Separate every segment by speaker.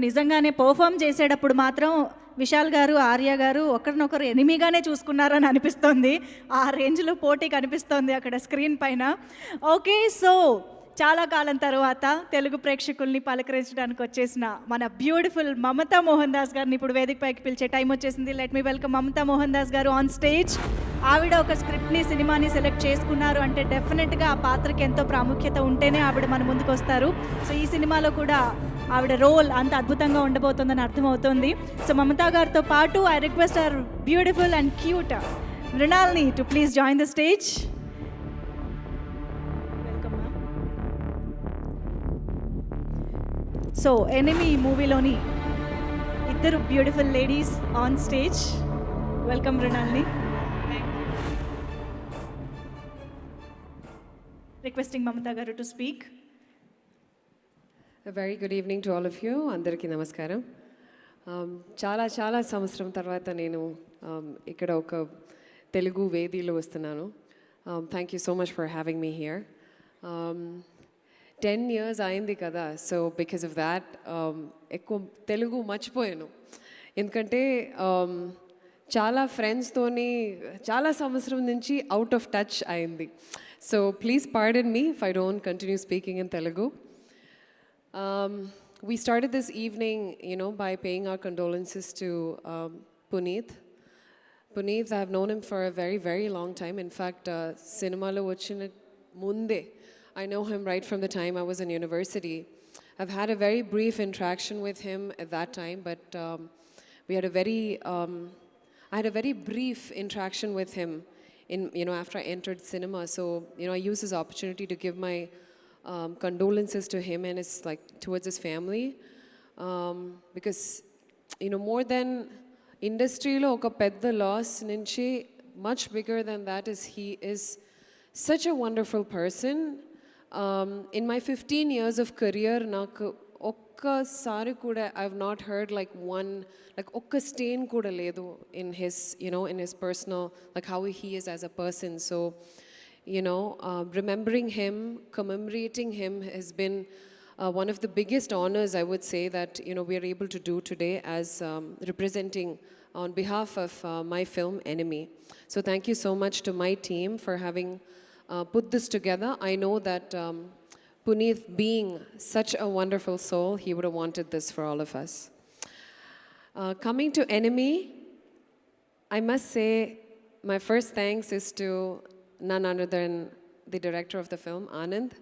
Speaker 1: నిజంగానే పర్ఫామ్ చేసేటప్పుడు మాత్రం విశాల్ గారు, ఆర్య గారు ఒకరినొకరు ఎనిమిగానే చూసుకున్నారని అనిపిస్తోంది. ఆ రేంజ్లో పోటీ కనిపిస్తోంది అక్కడ స్క్రీన్ పైన. ఓకే, సో చాలా కాలం తర్వాత తెలుగు ప్రేక్షకుల్ని పలకరించడానికి వచ్చేసిన మన బ్యూటిఫుల్ మమతా మోహన్ దాస్ గారిని ఇప్పుడు వేదిక పైకి పిలిచే టైం వచ్చేసింది. Let me welcome Mamata Mohan Das గారు ఆన్ స్టేజ్. ఆవిడ ఒక స్క్రిప్ట్ని, సినిమాని సెలెక్ట్ చేసుకున్నారు అంటే డెఫినెట్గా ఆ పాత్రకి ఎంతో ప్రాముఖ్యత ఉంటేనే ఆవిడ మన ముందుకు వస్తారు. సో ఈ సినిమాలో కూడా ఆవిడ రోల్ అంత అద్భుతంగా ఉండబోతుందని అర్థమవుతుంది. సో మమతా గారితో పాటు I request our beautiful and cute మృణాల్ని to please join the stage. So enemy మూవీలోని ఇద్దరు beautiful ladies on stage. Welcome మృణాల్ని. Requesting Mamata garu to speak.
Speaker 2: A very good evening to all of you. అందరికీ నమస్కారం. చాలా సంవత్సరం తర్వాత నేను ఇక్కడ ఒక తెలుగు వేదిలో వస్తున్నాను. Thank you so much for having me here. 10 years అయింది కదా, సో బికాస్ ఆఫ్ దాట్ ఎక్కువ తెలుగు మర్చిపోయాను. ఎందుకంటే చాలా ఫ్రెండ్స్తోని చాలా సంవత్సరం నుంచి అవుట్ ఆఫ్ టచ్ అయింది. So please pardon me if I don't continue speaking in Telugu. We started this evening, by paying our condolences to Puneeth. Puneeth, I have known him for a very, very long time. In fact, cinema lo vachina munde, I know him right from the time I was in university. I've had a very brief interaction with him at that time, but we had I had a very brief interaction with him after I entered cinema. So, I used this opportunity to give my condolences to him and towards his family, because more than industry lo oka pedda loss nunchi much bigger than that is he is such a wonderful person. In my 15 years of career naaku okkasari kuda I've not heard okka stain kuda ledu in his in his personal, how he is as a person. So remembering him, commemorating him has been one of the biggest honors, I would say, that we are able to do today as representing on behalf of my film Enemy. So thank you so much to my team for having put this together. I know that Puneeth, being such a wonderful soul, he would have wanted this for all of us. Coming to Enemy, I must say my first thanks is to none other than the director of the film, Anand,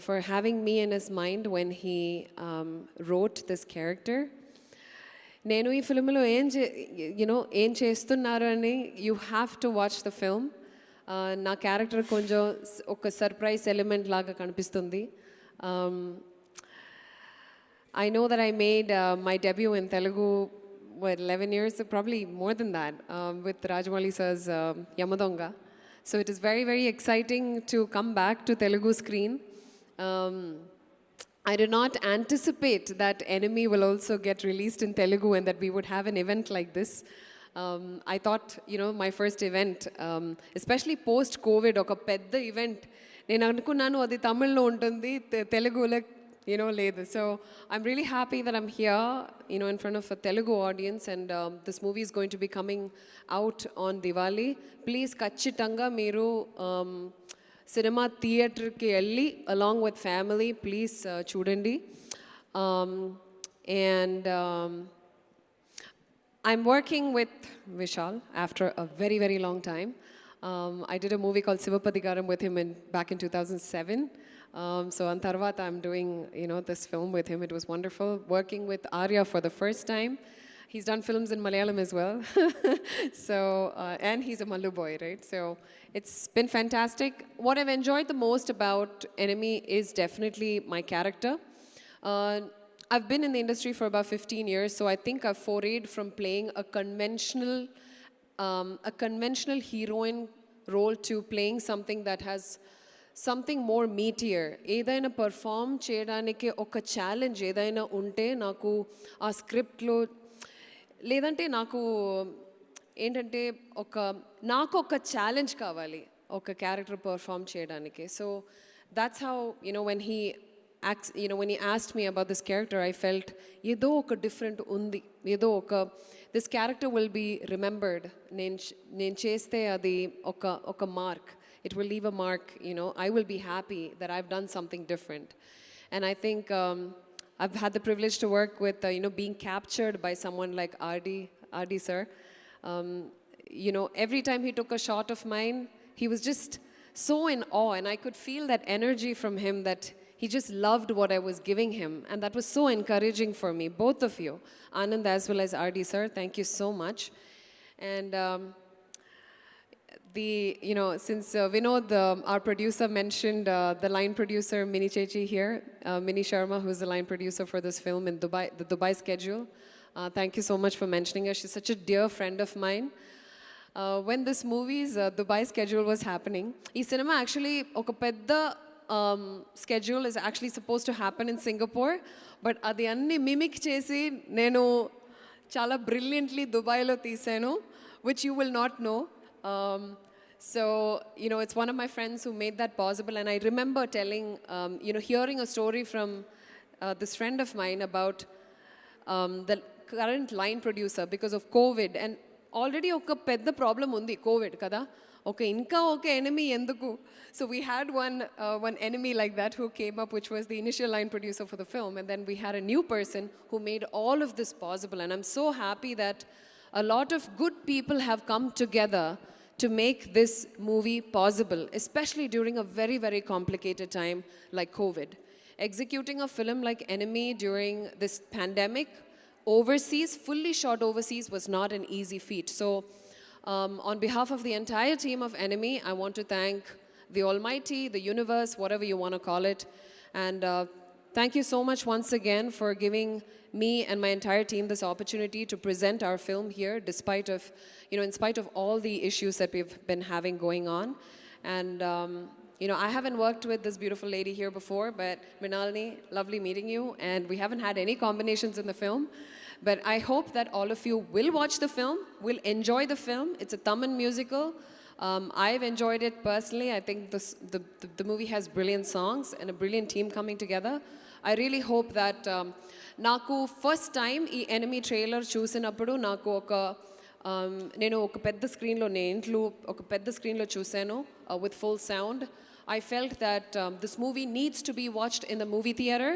Speaker 2: for having me in his mind when he wrote this character. Nenu ee film lo em chestunnaru ani you have to watch the film. Na character konjam oka surprise element laga kanipistundi. I know that I made my debut in Telugu 11 years, probably more than that, with Rajamouli sir's Yamadonga. So it is very, very exciting to come back to Telugu screen. I did not anticipate that Enemy will also get released in Telugu and that we would have an event like this. I thought, my first event, especially post-COVID, oka pedda event, nenu anukunnanu adi Tamil lo untundi, Telugu ledu. So I'm really happy that I'm here, in front of a Telugu audience, and this movie is going to be coming out on Diwali. Please kachitanga meeru cinema theatre ki elli along with family, please chudandi. And I'm working with Vishal after a very, very long time. I did a movie called Sivapadikaram with him back in 2007. So on Tarvata, I'm doing, this film with him. It was wonderful working with Arya for the first time. He's done films in Malayalam as well. So, and he's a Mallu boy, right? So it's been fantastic. What I've enjoyed the most about Enemy is definitely my character. I've been in the industry for about 15 years, so I think I've forayed from playing a conventional heroine role to playing something that has something more meatier. ఏదైనా perform చేయడానికి ఒక challenge ఏదైనా ఉంటే నాకు ఆ స్క్రిప్ట్లో, లేదంటే నాకు ఏంటంటే నాకు ఒక ఛాలెంజ్ కావాలి ఒక క్యారెక్టర్ పర్ఫామ్ చేయడానికి. So that's how when he when he asked me about this character, I felt ఏదో ఒక different ఉంది, ఏదో ఒక this character will be remembered. నేను చేస్తే అది ఒక mark. It will leave a mark, I will be happy that I've done something different. And I think I've had the privilege to work with, being captured by someone like RD sir. Every time he took a shot of mine, he was just so in awe, and I could feel that energy from him, that he just loved what I was giving him, and that was so encouraging for me, both of you, Anand as well as RD sir. Thank you so much. And since Vinod, our producer, mentioned the line producer, Mini Chechi here, Mini Sharma, who's the line producer for this film in Dubai, the Dubai schedule. Thank you so much for mentioning her. She's such a dear friend of mine. When this movie's Dubai schedule was happening, this cinema actually, oka pedda schedule is actually supposed to happen in Singapore, but adi anni mimic chesi nenu chala brilliantly Dubai lo teesanu, which you will not know. So, it's one of my friends who made that possible, and I remember telling, hearing a story from this friend of mine about the current line producer because of COVID, and already oka pedda problem undi COVID kada, okay inka okay enemy enduku. So we had one enemy like that who came up, which was the initial line producer for the film, and then we had a new person who made all of this possible, and I'm so happy that a lot of good people have come together to make this movie possible, especially during a very, very complicated time like COVID. Executing a film like Enemy during this pandemic, overseas, fully shot overseas, was not an easy feat. So on behalf of the entire team of Enemy, I want to thank the Almighty, the universe, whatever you want to call it. And thank you so much once again for giving me and my entire team this opportunity to present our film here, despite of, in spite of all the issues that we've been having going on. And, I haven't worked with this beautiful lady here before, but Mrinalini, lovely meeting you. And we haven't had any combinations in the film. But I hope that all of you will watch the film, will enjoy the film. It's a Tamil musical. I've enjoyed it personally. I think the movie has brilliant songs and a brilliant team coming together. I really hope that నాకు first time ఈ enemy trailer చూసినప్పుడు నాకు నేను ఒక పెద్ద స్క్రీన్లో ఒక పెద్ద స్క్రీన్లో చూశాను with full sound. I felt that this movie needs to be watched in the movie theater,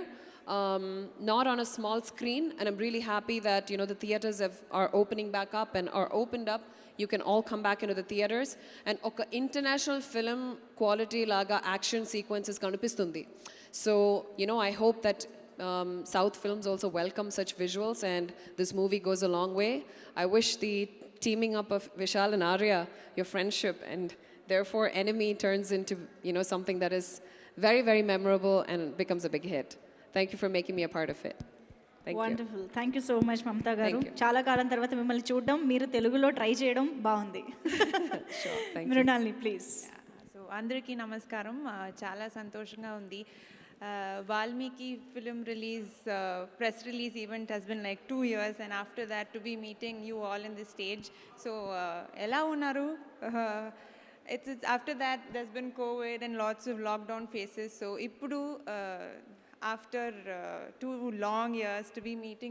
Speaker 2: not on a small screen, and I'm really happy that the theaters are opening back up and are opened up. You can all come back into the theaters, and oka international film quality laga action sequences kanipistundi. So I hope that South films also welcome such visuals, and this movie goes a long way. I wish the teaming up of Vishal and Arya, your friendship, and therefore Enemy turns into something that is very, very memorable and becomes a big hit. Thank you for making me a part of it.
Speaker 1: Wonderful. Thank you so much Mamata గారు.
Speaker 2: Thank you.
Speaker 1: చాలా కాలం తర్వాత మిమ్మల్ని చూడడం, మీరు తెలుగులో try చేయడం బాగుంది. Mrinalini please.
Speaker 3: So అందరికీ నమస్కారం. చాలా సంతోషంగా ఉంది. Valmiki film release press release event has been like 2 years, and after that to be meeting you all in the stage. So ఎలా ఉన్నారు? It's after that there's been COVID and lots of lockdown phases. So ఇప్పుడు after 2 long years to be meeting you